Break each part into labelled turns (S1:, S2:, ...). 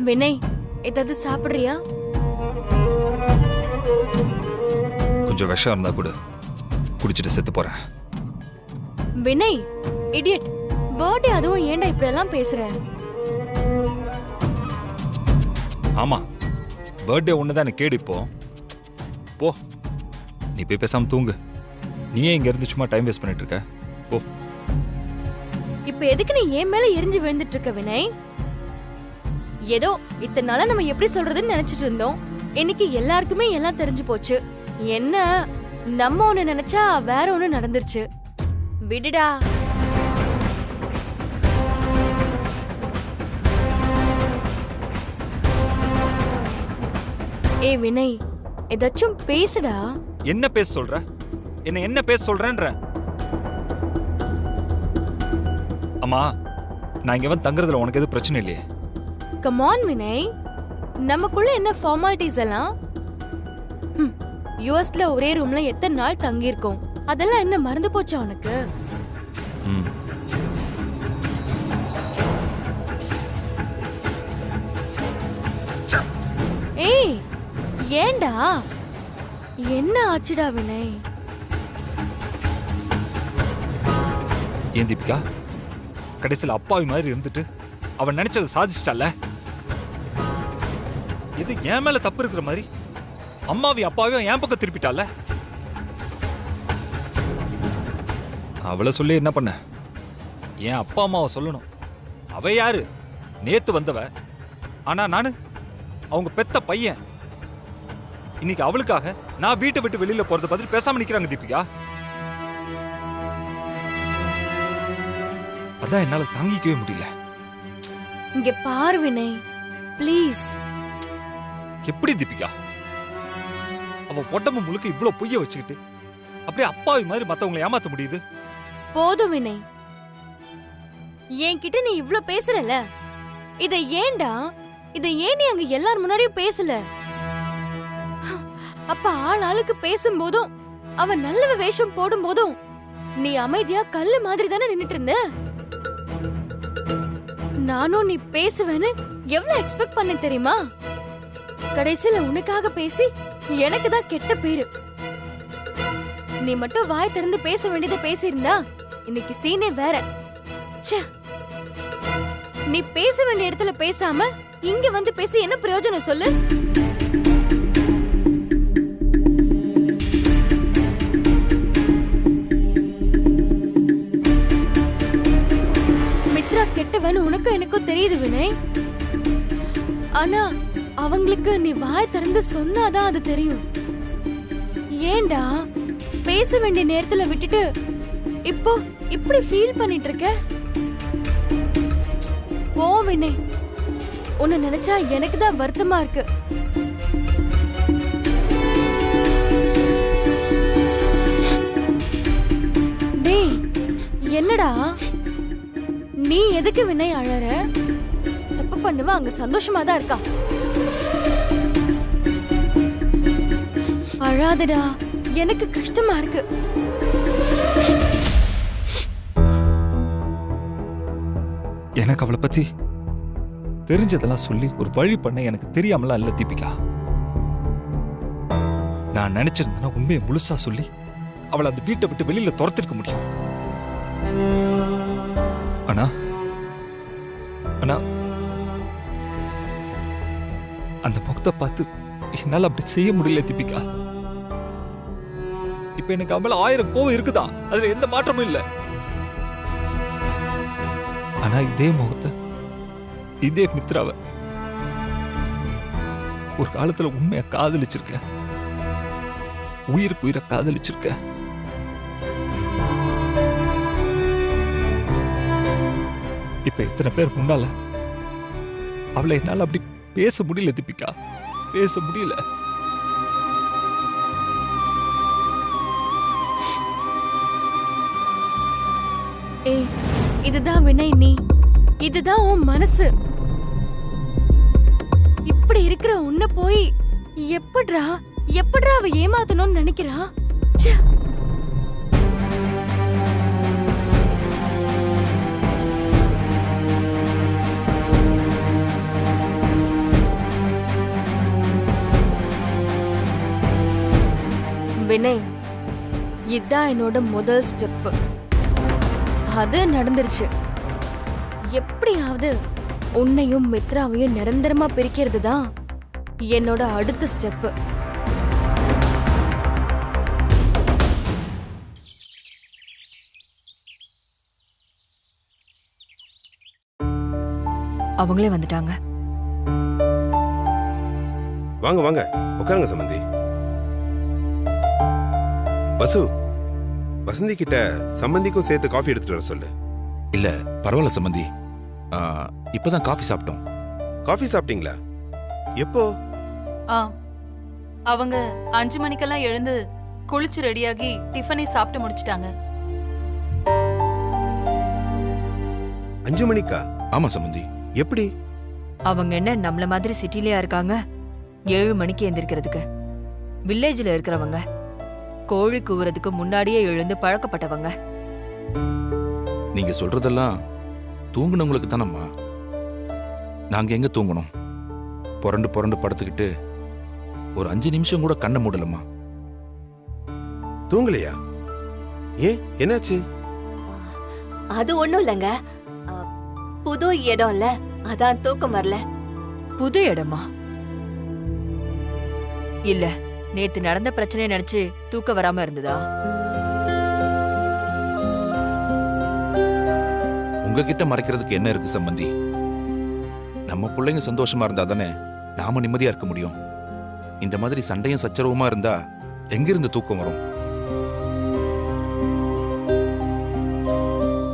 S1: வினய், ஏதாவது சாப்பிடுறியா?
S2: கொஞ்சம் விஷம் இருந்தா கூட குடிச்சிட்டு செத்து போறேன்.
S1: வினய், இடியட், பர்த்டே அதுவும் ஏன்டா இப்படி எல்லாம் பேசுற?
S2: ஆமா, பர்த்டே ஒண்ணுதான் கேடு. இப்போ போ, நீ போய் பேசாம தூங்கு. நீயே இங்க இருந்து சும்மா டைம் வேஸ்ட் பண்ணிட்டு இருக்க. போ.
S1: இப்ப எதுக்கு நீ என் மேல எரிஞ்சு விழுந்துட்டு இருக்க வினய்? ஏதோ இத்தனை நாளா நம்ம எப்படி சொல்றதுன்னு நினைச்சிட்டு இருந்தோம். இன்னைக்கு எல்லாருக்குமே எல்லாம் தெரிஞ்சு போச்சு. என்ன நம்ம ஒண்ணு நினைச்சா வேற ஒண்ணு நடந்துருச்சு. விடுடா. ஏ வினய், ஏதாச்சும் பேசுடா.
S2: என்ன பேச சொல்ற? என்ன பேச சொல்றேன்ற? அம்மா, நான் இங்க வந்து தங்குறதுல உனக்கு எதுவும் பிரச்சனை இல்லையே?
S1: கம் ஆன் வினய், நமக்குள்ள என்ன ஃபார்மாலிட்டிஸ் எல்லாம்? யுஎஸ்ல ஒரே ரூம்ல எத்தனை நாள் தங்கி இருக்கோம், அதெல்லாம் என்ன மறந்து போச்சா உனக்கு? ஏய், ஏண்டா? என்ன ஆச்சுடா வினய்?
S2: ஏன் தீபிகா, கடைசியில் அப்பாவி மாதிரி இருந்துட்டு அவன் நினைச்சதை சாதிச்சிட்டால. இது என் மேல தப்பு இருக்கிற மாதிரி அம்மாவி அப்பாவையும் என் பக்கம் திருப்பிட்டால. அவளை சொல்லி என்ன பண்ண? என் அப்பா அம்மாவை சொல்லணும். அவ யாரு? நேத்து வந்தவ. ஆனா நானு அவங்க பெத்த பையன். இன்னைக்கு அவளுக்காக நான் வீட்டை விட்டு வெளியில போறத பத்தி பேசாம நிக்கிறாங்க தீபிகா. அதான் என்னால தாங்கிக்கவே முடியல.
S1: இங்க பாரு வினய், ப்ளீஸ்.
S2: எப்படி தீபிகா, அவ உடம்பு முழுக்க இவ்வளவு பொய்ய வச்சுக்கிட்டு அப்படியே அப்பாவி மாதிரி மத்தவங்களை ஏமாத்த முடியுது?
S1: போதும் வினய், என்கிட்ட நீ இவ்ளோ பேசுறல, இத ஏன்டா? இத ஏன் நீ அங்க எல்லார் முன்னாடியும் பேசல? அப்ப ஆளுக்கு பேசும்போதும் அவன் நல்ல வேஷம் போடும் போதும் நீ அமைதியா கல்லு மாதிரி தானே நின்னுட்டு இருந்த. நானும் நீ பேசுவேன்னு எவ்வளவு எக்ஸ்பெக்ட் பண்ண தெரியுமா? கடைசியில உனக்காக பேசி எனக்கு தான் கெட்ட பேரு. நீ மட்டும் வாய் திறந்து பேச வேண்டியதை பேசியிருந்தா இன்னைக்கு சீனே வேற. ச்சே, நீ பேச வேண்டிய இடத்துல பேசாம இங்க வந்து பேசி என்ன பிரயோஜனம் சொல்லு? மித்ரா கெட்டவன்னு உனக்கு எனக்கும் தெரியுது வினய். ஆனா அவங்களுக்கு நீ வாய் திறந்து சொன்னாதான் அது தெரியும். ஏண்டா பேச வேண்டிய நேரத்துல விட்டுட்டு இப்போ இப்படி ஃபீல் பண்ணிட்டு இருக்க? போ வினய், உன்னை நினைச்சா எனக்கு தான் வருத்தமா இருக்கு. டேய், என்னடா நீ எதுக்கு வினய் அழற? தப்பு பண்ணுவ, அங்க சந்தோஷமா தான் இருக்கா. அழாதடா, எனக்கு கஷ்டமா இருக்கு.
S2: எனக்கு அவளை பத்தி தெரிஞ்சதெல்லாம் சொல்லி ஒரு வழி பண்ண எனக்கு தெரியாமலாம் இல்ல தீபிகா. நான் நினைச்சிருந்தேன்னா உண்மையை முழுசா சொல்லி அவளை அந்த வீட்டை விட்டு வெளியில துரத்திருக்க முடியும். ஆனா ஆனா அந்த முகத்தை பார்த்து என்னால அப்படி செய்ய முடியல தீபிகா. இப்ப எனக்கு அவள 1000 கோவம் இருக்குதான், அதுல எந்த மாற்றமும் இல்ல. ஆனா இதே முகத்தை, இதே மித்ராவை ஒரு காலத்துல உண்மையா காதலிச்சிருக்க, உயிருக்கு உயிரை காதலிச்சிருக்க. இப்ப இத்தனை பேர் முன்னால அவளை என்னால அப்படி பேச முடியல தீபிகா, பேச முடியல.
S1: ஏய், இதுதான் வினய், நீ இதுதான் உன் மனசு. இப்படி இருக்கிற உன்னை போய் எப்படிரா அவ ஏமாத்தணும்னு நினைக்கிறா? ச்சே. வினய், இதான் என்னோட முதல் ஸ்டெப். அது நடந்துருச்சு. எப்படியாவது உன்னையும் மித்ராவையும் நிரந்தரமா பிரிக்கிறது தான் என்னோட அடுத்த ஸ்டெப்.
S3: அவங்களே வந்துட்டாங்க.
S4: வாங்க வாங்க உட்காருங்க சம்பந்தி. வசு, வசந்தி கிட்ட சம்பந்திக்கும் சேர்த்து காஃபி எடுத்துட்டு வர சொல்லு.
S5: இல்ல பரவாயில்ல சம்பந்தி, இப்பதான் காஃபி சாப்பிட்டோம்.
S4: காஃபி சாப்பிட்டீங்களா? எப்போ?
S6: அவங்க 5 மணிக்கெல்லாம் எழுந்து குளிச்சு ரெடியாகி டிஃபனை சாப்பிட்டு முடிச்சிட்டாங்க.
S4: 5 மணிக்கா?
S5: ஆமா சம்பந்தி.
S4: எப்படி?
S3: அவங்க என்ன நம்மள மாதிரி சிட்டிலயா இருக்காங்க 7 மணிக்கு எந்திரிக்கிறதுக்கு? வில்லேஜ்ல இருக்கிறவங்க கோழி கூவுறதுக்கு முன்னாடியே எழுந்து பழக்கப்பட்டவங்க.
S5: நீங்க சொல்றதெல்லாம் தூங்குனவங்களுக்கு தானம்மா. நாங்க எங்க தூங்கணும்? புரண்டு புரண்டு படுத்துக்கிட்டு ஒரு 5 நிமிஷம் கூட கண்ணை மூடலம்மா.
S4: தூங்கலையா? ஏன், என்னாச்சு?
S7: அது ஒண்ணும் இல்லங்க, புது இடம் இல்ல, அதான் தூக்கம் வரல.
S3: புது இடமா? இல்ல, நேத்து நடந்த பிரச்சனையை நினைச்சு தூக்க வராம இருந்ததா?
S5: உங்ககிட்ட மறைக்கிறதுக்கு என்ன இருக்கு சம்பந்தி? நம்ம பிள்ளைங்க சந்தோஷமா இருந்தா தானே நாம நிம்மதியா இருக்க முடியும். இந்த மாதிரி சண்டையும் சச்சரவுமா இருந்தா எங்கிருந்து தூக்கம் வரும்?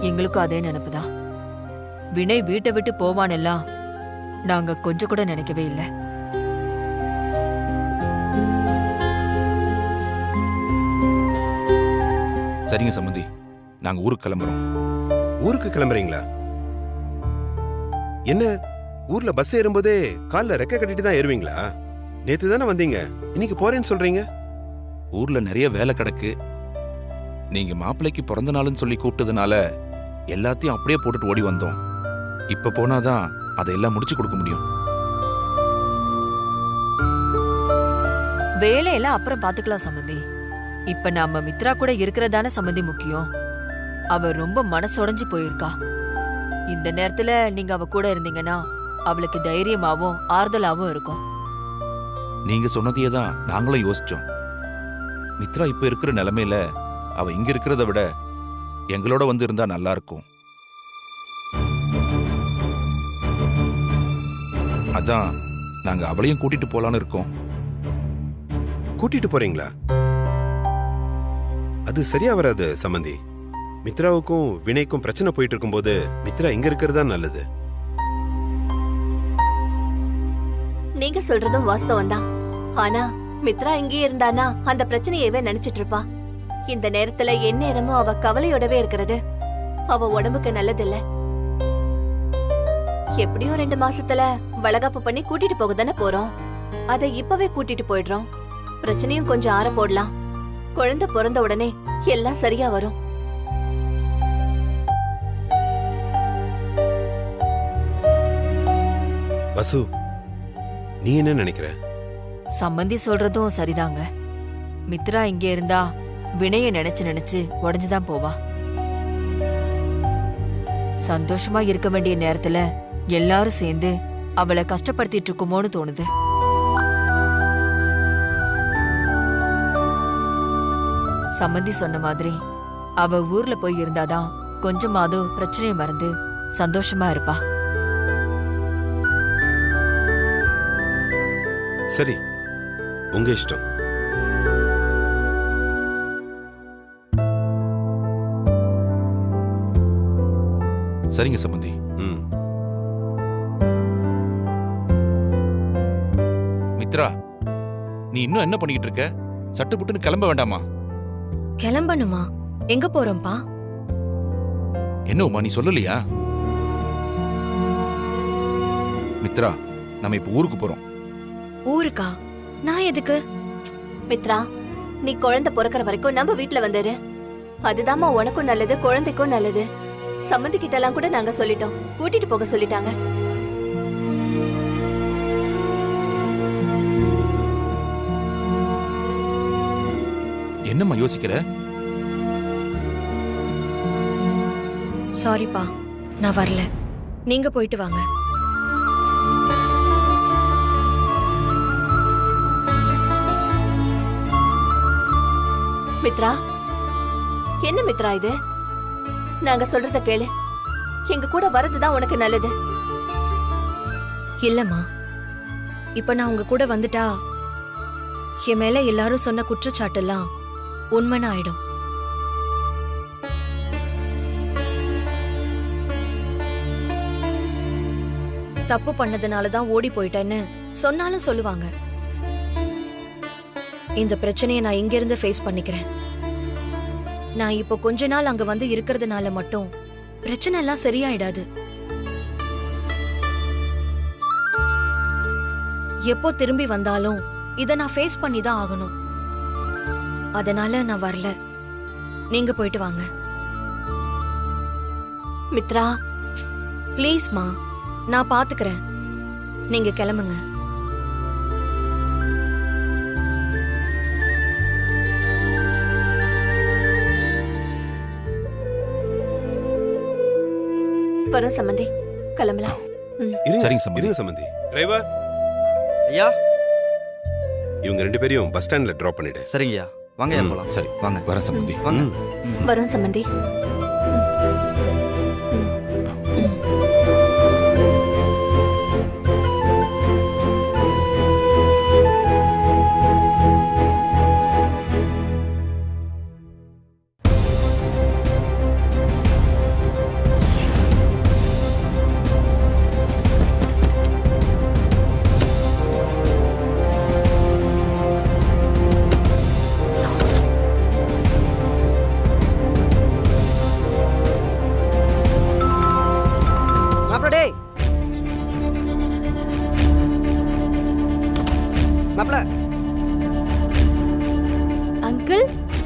S3: எங்களுக்கும் அதே நினைப்புதான். வினய் வீட்டை விட்டு போவானெல்லாம் நாங்க கொஞ்சம் கூட நினைக்கவே இல்லை.
S5: சரிங்க சம்பந்தி, நாங்க ஊருக்கு கிளம்புறோம்.
S4: ஊருக்கு கிளம்புறீங்களா? என்ன, ஊர்ல பஸ் ஏறும்போதே கால்ல ரெக்க கட்டிட்டு தான் ஏறுவீங்களா? நேத்து தானே வந்தீங்க, இன்னைக்கு போறேன்னு சொல்றீங்க?
S5: ஊர்ல நிறைய வேலை கிடக்கு. நீங்க மாப்பிள்ளைக்கு பிறந்த நாள்னு சொல்லி கூப்பிட்டதுனால எல்லாத்தையும் அப்படியே போட்டுட்டு ஓடி வந்தோம். இப்ப போனாதான் அதையெல்லாம் முடிச்சு கொடுக்க முடியும்.
S3: வேலையெல்லாம் அப்புறம் பாத்துக்கலாம் சம்பந்தி. இப்ப நாம மித்ரா கூட இருக்கிறதான சம்பந்தி முக்கியம். அவ ரொம்ப மனசுடைஞ்சு போயிருக்கா. இந்த நேரத்துல நீங்க அவ கூட இருந்தீங்கன்னா அவளுக்கு தைரியமாவும் ஆறுதலாவும் இருக்கும்.
S5: நீங்க சொன்னதையே தான் நாங்களும் யோசிச்சோம். மித்ரா இப்ப இருக்கிற நிலைமையில அவ இங்க இருக்கிறத விட எங்களோட வந்து இருந்தா நல்லா இருக்கும். அதான் நாங்க அவளையும் கூட்டிட்டு போலான்னு இருக்கோம்.
S4: கூட்டிட்டு போறீங்களா? அது சரியா வராது சம்பந்தி. மித்ராவுக்கும் வினய்க்கும் பிரச்சனை போயிட்டு இருக்கும்போது மித்ரா இங்க இருக்கிறது தான் நல்லது.
S7: நீங்க சொல்றதும் வாஸ்தவம் தான். ஆனா மித்ரா இங்கே இருந்தானா அந்த பிரச்சனையவே நினைச்சிட்டு இருப்பா. இந்த நேரத்துல எந்நேரமும் அவ கவலையோடவே இருக்கிறது அவ உடம்புக்கு நல்லதில்ல. எப்படியும் 2 மாசத்துல வளகாப்பு பண்ணி கூட்டிட்டு போக தானே போறோம். அதை இப்பவே கூட்டிட்டு போயிடுறோம். பிரச்சனையும் கொஞ்சம் ஆற போடலாம். குழந்தை பிறந்த உடனே எல்லாம் சரியா வரும்.
S4: வசு, நீ என்ன நினைக்கிற?
S3: சம்பந்தி சொல்றதும் சரிதாங்க. மித்ரா இங்க இருந்தா வினய நினைச்சு நினைச்சு உடஞ்சுதான் போவா. சந்தோஷமா இருக்க வேண்டிய நேரத்துல எல்லாரும் சேர்ந்து அவளை கஷ்டப்படுத்திட்டு இருக்குமோன்னு தோணுது. சம்பந்தி சொன்ன மாதிரி அவ ஊர்ல போய் இருந்தாதான் கொஞ்சமாவது பிரச்சனையை மறந்து சந்தோஷமா இருப்பா.
S4: சரி, உங்க இஷ்டம்.
S5: சரிங்க சம்பந்தி. மித்ரா, நீ இன்னும் என்ன பண்ணிக்கிட்டு இருக்க? சட்டு புட்டுன்னு கிளம்ப வேண்டாமா?
S8: கிளம்பணுமா? எங்க போறோம்பா?
S5: என்ன உமா, நீ சொல்லலையா? மித்ரா, நம்ம இப்ப ஊருக்கு போறோம்.
S8: ஊருக்கா? நான் எதுக்கு?
S7: மித்ரா, நீ குழந்தை பிறக்கிற வரைக்கும் நம்ம வீட்டுல வந்துரு. அதுதாம்மா உனக்கும் நல்லது, குழந்தைக்கும் நல்லது. சம்மந்தி கிட்ட எல்லாம் கூட நாங்க சொல்லிட்டோம், கூட்டிட்டு போக சொல்லிட்டாங்க.
S5: என்னம்மா யோசிக்கிற?
S8: சாரிப்பா, நான் வரல. நீங்க போயிட்டு வாங்க.
S7: மித்ரா, என்ன மித்ரா இது? நாங்க சொல்றத கேளு. எங்க கூட வரதுதான் உனக்கு நல்லது.
S8: இல்லம்மா, இப்ப நான் உங்க கூட வந்துட்டா என் மேல எல்லாரும் சொன்ன குற்றச்சாட்டெல்லாம் உண்மைன்னு ஆயிடும். தப்பு பண்ணதுனாலதான் ஓடி போயிட்டேன்னு சொன்னாலும் சொல்லுவாங்க. இந்த பிரச்சனையை நான் இங்க இருந்து ஃபேஸ் பண்ணிக்கிறேன். நான் இப்போ கொஞ்ச நாள் அங்க வந்து இருக்கிறதுனால மட்டும் பிரச்சனை எல்லாம் சரியாயிடாது. எப்போ திரும்பி வந்தாலும் இத நான் ஃபேஸ் பண்ணி தான் ஆகணும். அதனால நான் வரல. நீங்க போயிட்டு வாங்க.
S7: மித்ரா,
S8: ப்ளீஸ்மா, நான் பாத்துக்கிறேன். நீங்க கிளம்புங்க.
S7: வரும் சம்பந்தி, கிளம்பலாம்.
S5: சரிங்க சம்பந்தி.
S4: இருங்க சம்பந்தி. டிரைவர்,
S9: ஐயா.
S4: இவங்க 2 பேரையும் பஸ் ஸ்டாண்ட்ல டிராப் பண்ணிடு.
S9: சரிங்கய்யா, வாங்க ஐயா போலாம்.
S5: சரி
S9: வாங்க.
S5: வரேன் சம்பந்தி.
S9: வாங்க.
S7: வரும் சம்பந்தி.
S1: அங்கிள்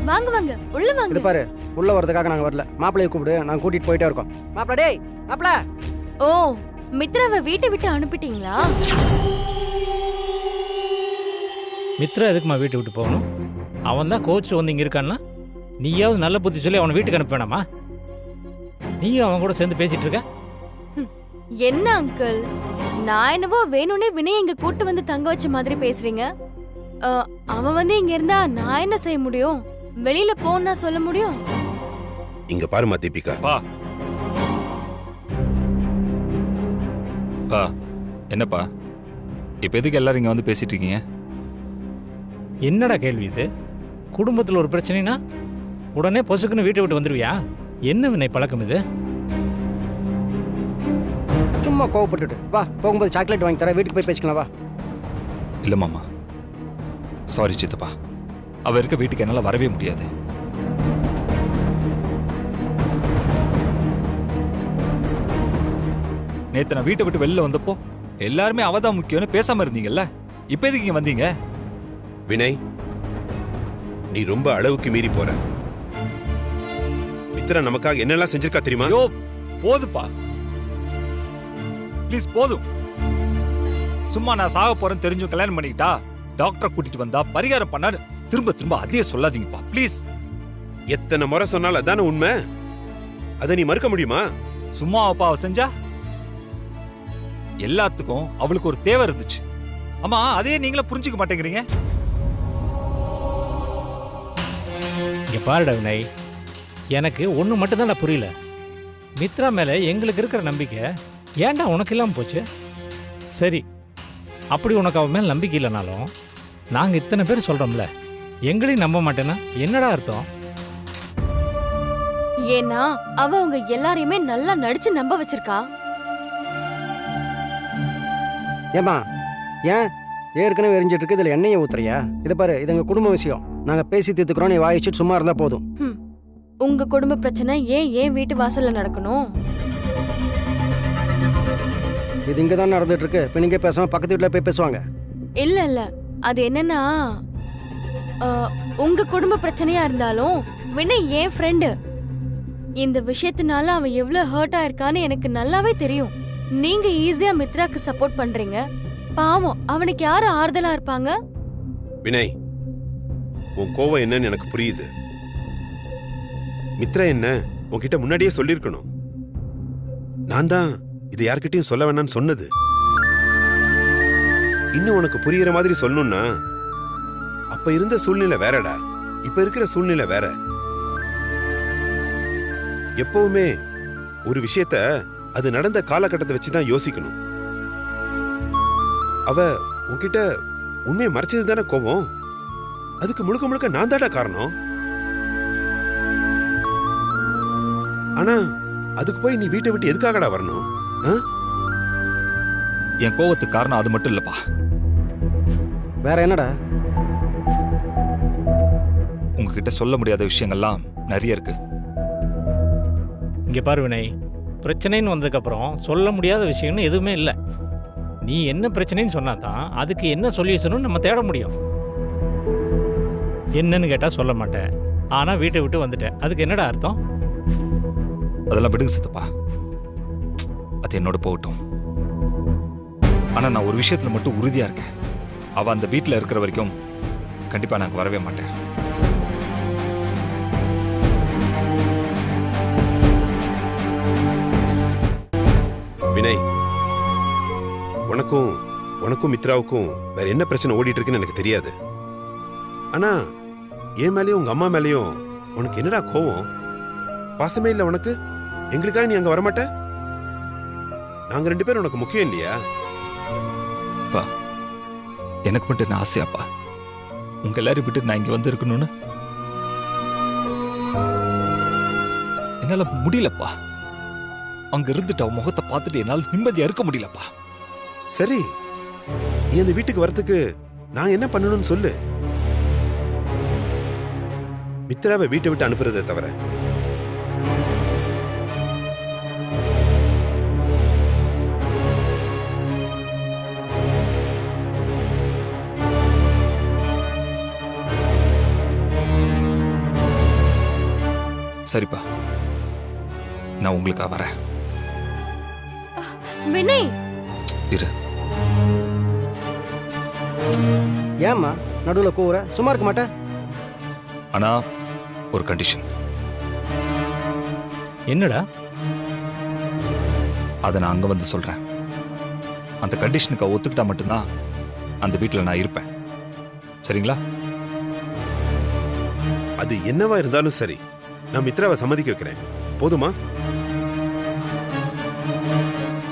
S1: வாங்க வாங்க, உள்ள
S10: இது
S1: வாங்க.
S10: பாரு, உள்ள வரதுக்காக நாங்க வரல. மாப்பிள்ளைய கூப்பிடு, நாங்க கூட்டிட்டு போயிட்டே இருக்கோம். மாப்பிள்ள, டேய் மாப்பிள்ள.
S1: ஓ, மித்ராவை வீட்டை விட்டு அனுப்பிட்டீங்களா?
S11: மித்ரா எதுக்குமா வீட்டை விட்டு போகணும்? அவன் தான் கோச் வந்து இங்கே இருக்கான்னா நீயாவது நல்ல புத்தி சொல்லி அவனை வீட்டுக்கு அனுப்ப வேணாமா? நீயும் அவன் கூட சேர்ந்து பேசிட்டு இருக்க.
S1: என்ன அங்கிள், நான் என்னவோ வேணும்னே வினய் இங்க கூட்டு வந்து தங்க வச்ச மாதிரி பேசுறீங்க. அவன் வந்து இங்க இருந்தா நான் என்ன செய்ய முடியும்? வெளியில போன்னா சொல்ல முடியும்?
S4: இங்க பாருமா தீபிகா.
S2: பா, என்னப்பா இப்ப எதுக்கு எல்லாரும் இங்க வந்து பேசிட்டு இருக்கீங்க?
S11: என்னடா கேள்வி இது? குடும்பத்தில் ஒரு பிரச்சனைனா உடனே பொசுக்குன்னு வீட்டை விட்டு வந்துடுவியா? என்ன வினை பழக்கம் இது?
S10: சும்மா கோவப்பட்டுட்டு வா, போகும்போது சாக்லேட் வாங்கி தர, வீட்டுக்கு போய் பேசிக்கலாம் வா.
S2: இல்ல மாமா, சாரி சித்தப்பா, அவ இருக்க வீட்டுக்கு என்னால வரவே முடியாது. நேத்து நான் வீட்டை விட்டு வெளில வந்தப்போ எல்லாருமே அவதான் முக்கியம்னு பேசாம இருந்தீங்கல்ல, இப்ப எதுக்கு இங்க வந்தீங்க?
S4: வினய், நீ ரொம்ப அளவுக்கு மீறி போற. மித்ரா நமக்காக என்னெல்லாம் செஞ்சிருக்கா தெரியுமா?
S2: ஐயோ போதுப்பா, ப்ளீஸ் போதும். சும்மா நான் சாக போறேன்னு தெரிஞ்சும் கல்யாணம் பண்ணிக்கிட்டா டாக்டரை கூட்டிட்டு வந்தா பரிகாரம் பண்ணான்னு திரும்ப திரும்ப அதே சொல்லாதீங்கப்பா ப்ளீஸ்.
S4: எத்தனை முறை சொன்னாலும் அதான உண்மை. அதை நீ மறுக்க முடியுமா?
S2: சும்மா அப்பா அவ செஞ்சா? எல்லாத்துக்கும் அவளுக்கு ஒரு தேவை இருந்துச்சு. ஆமா, அதே நீங்களே புரிஞ்சுக்க மாட்டேங்கிறீங்க.
S11: இங்க பாருடா வினய், எனக்கு ஒன்று மட்டும்தான் நான் புரியல. மித்ரா மேலே எங்களுக்கு இருக்கிற நம்பிக்கை ஏன்டா உனக்கு இல்லாமல் போச்சு? சரி, அப்படி உனக்கு அவன் மேல் நம்பிக்கை இல்லைனாலும் நாங்கள் இத்தனை பேர் சொல்கிறோம்ல, எங்களையும் நம்ப மாட்டேன்னா என்னடா அர்த்தம்?
S1: ஏன்னா அவ உங்க எல்லாரையுமே நல்லா நடிச்சு நம்ப வச்சிருக்கா.
S10: ஏமா, ஏன் ஏற்கனவே எரிஞ்சிட்டு இருக்கு, இதுல எண்ணெயை ஊத்துறியா? இதை பாரு, இது எங்க குடும்ப விஷயம். நாங்க பேசி தீர்த்துக்கிறோம், நீ வாயிச்சு சும்மா இருந்தா போதும்.
S1: உங்க குடும்ப பிரச்சனை ஏன் வீட்டு வாசல்ல நடக்கணும்?
S10: இது இங்க தான் நடந்துட்டு இருக்கு. இப்ப நீங்க பேசாம பக்கத்து வீட்டுல போய் பேசுவாங்க.
S1: இல்ல இல்ல, அது என்னன்னா உங்க குடும்ப பிரச்சனையா இருந்தாலும் வினய் என் ஃப்ரெண்டு. இந்த விஷயத்தினால அவன் எவ்வளவு ஹர்ட் ஆயிருக்கான்னு எனக்கு நல்லாவே தெரியும். நீங்க ஈஸியா மித்ராக்கு சப்போர்ட் பண்றீங்க. பாவம், அவனுக்கு யாரு ஆறுதலா இருப்பாங்க?
S4: வினய், உன் கோவம் என்னன்னு எனக்கு புரியுது. மித்ரா என்ன உன்கிட்ட முன்னாடியே சொல்லிருக்கணும். நான் தான் இது யார்கிட்டயும் சொல்ல வேணான்னு சொன்னது. இன்னும் உனக்கு புரியுற மாதிரி சொல்லணும்னா அப்ப இருந்த சூழ்நிலை வேறடா, இப்ப இருக்கிற சூழ்நிலை வேற. எப்பவுமே ஒரு விஷயத்த அது நடந்த காலகட்டத்தை வச்சுதான் யோசிக்கணும். அவ உன்கிட்ட உண்மையை மறைச்சது தானே கோவம். அதுக்கு முழுக்க முழுக்க நான் தாடா காரணம். ஆனா அதுக்கு போய் நீ வீட்டை விட்டு எதுக்காகடா வரணும்?
S2: என் கோவத்துக்கு காரணம் அது மட்டும் இல்லப்பா.
S10: வேற என்னடா?
S2: உங்ககிட்ட சொல்ல முடியாத விஷயங்கள்லாம் நிறைய இருக்கு.
S11: இங்கே பாரு வினய், பிரச்சனைன்னு வந்ததுக்கப்புறம் சொல்ல முடியாத விஷயம்னு எதுவுமே இல்லை. நீ என்ன பிரச்சனைன்னு சொன்னா தான் அதுக்கு என்ன சொல்யூஷனும் நம்ம தேட முடியும். என்னன்னு கேட்டால் சொல்ல மாட்டேன், ஆனால் வீட்டை விட்டு வந்துட்டேன், அதுக்கு என்னடா அர்த்தம்?
S2: அதெல்லாம் விடுங்க சித்தப்பா, அது என்னோட போகட்டும். ஆனால் நான் ஒரு விஷயத்தில் மட்டும் உறுதியாக இருக்கேன். அவள் அந்த வீட்டில் இருக்கிற வரைக்கும் கண்டிப்பாக நான் வரவே மாட்டேன்.
S4: வினய், உனக்கும் மித்ராவுக்கும் வேற என்ன பிரச்சனை ஓடிட்டு இருக்குன்னு எனக்கு தெரியாது. ஆனா என் மேலேயும் உங்க அம்மா மேலேயும் உனக்கு என்னடா கோவம்? பாசமே இல்ல உனக்கு? எங்களுக்காக நீ அங்க வரமாட்ட? நாங்க 2 பேரும் உனக்கு முக்கியம் இல்லையா?
S2: எனக்கு மட்டும் என்ன ஆசையாப்பா உங்க எல்லாரும் விட்டு நான் இங்க வந்து இருக்கணும்னு? என்னால முடியலப்பா. அங்க இருந்துட்டு அவன் முகத்தை பார்த்துட்டு என்னால் நிம்மதியா இருக்க முடியலப்பா.
S4: சரி, நீ அந்த வீட்டுக்கு வரத்துக்கு நான் என்ன பண்ணணும்னு சொல்லு. மித்ராவை வீட்டை விட்டு அனுப்புறதை தவிர.
S2: சரிப்பா, நான் உங்களுக்காக வரேன்.
S1: வினய்,
S2: இரு.
S10: ஏம்மா நடுவில் கூற? சும்மா இருக்க மாட்டேன்.
S2: ஆனா ஒரு கண்டிஷன்.
S11: என்னடா?
S2: அதை நான் அங்க வந்து சொல்றேன். அந்த கண்டிஷனுக்கு ஒத்துக்கிட்டா மட்டும்தான் அந்த வீட்டில் நான் இருப்பேன். சரிங்களா?
S4: அது என்னவா இருந்தாலும் சரி, நான் மித்ராவை சம்மதிக்க வைக்கிறேன். போதுமா?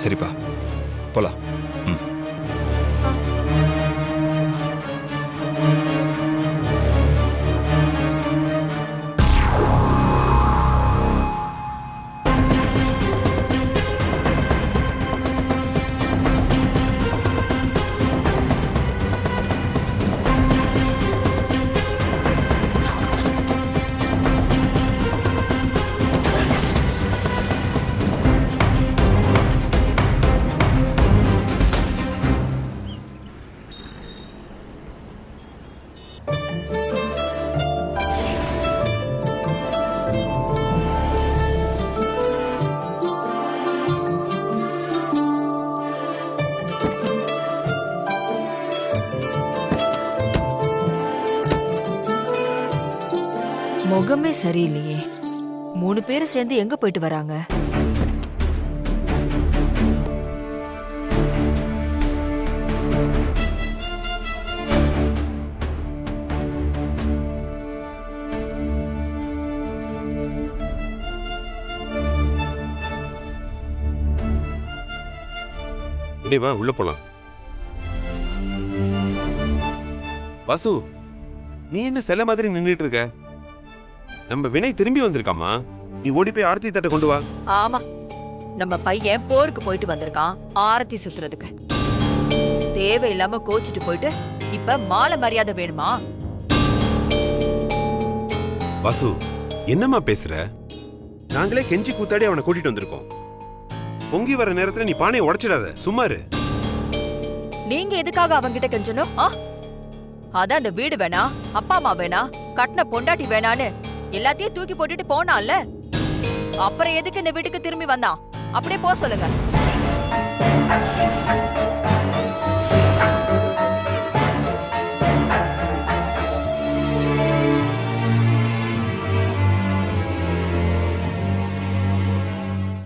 S2: சரிப்பா, போலாம்.
S3: முகமே சரியில்லையே. 3 பேரும் சேர்ந்து எங்க போயிட்டு வராங்க?
S4: வா உள்ள போலாம். வாசு, நீ என்ன செல்ல மாதிரி நின்றுட்டு இருக்க? நம்ம வினய் திரும்பி வந்திருக்காமா, நீ ஓடி போய் ஆரத்தி தட்டை கொண்டு வா.
S3: ஆமா, நம்ம பையன் போருக்கு போயிட்டு வந்திருக்கான் ஆரத்தி சுத்துறதுக்கு. தேவையில்லாம கோச்சிட்டு போயிட்டு இப்ப மாலை மரியாதை வேணுமா?
S4: வாசு, என்னம்மா பேசுற? நாங்களே கெஞ்சி கூத்தாடி அவனை கூட்டிட்டு வந்திருக்கோம். பொங்கி வர நேரத்துல நீ பானையை உடைச்சிடாத, சும்மா இரு.
S3: நீங்க எதுக்காக அவங்கிட்ட கெஞ்சணும்? அதான் அந்த வீடு வேணா, அப்பா அம்மா வேணா, கட்டின பொண்டாட்டி வேணான்னு எல்லாத்தையும் தூக்கி போட்டுட்டு போனான்ல, அப்புறம் எதுக்கு இந்த வீட்டுக்கு திரும்பி வந்தான்? அப்படியே போ சொல்லுங்க.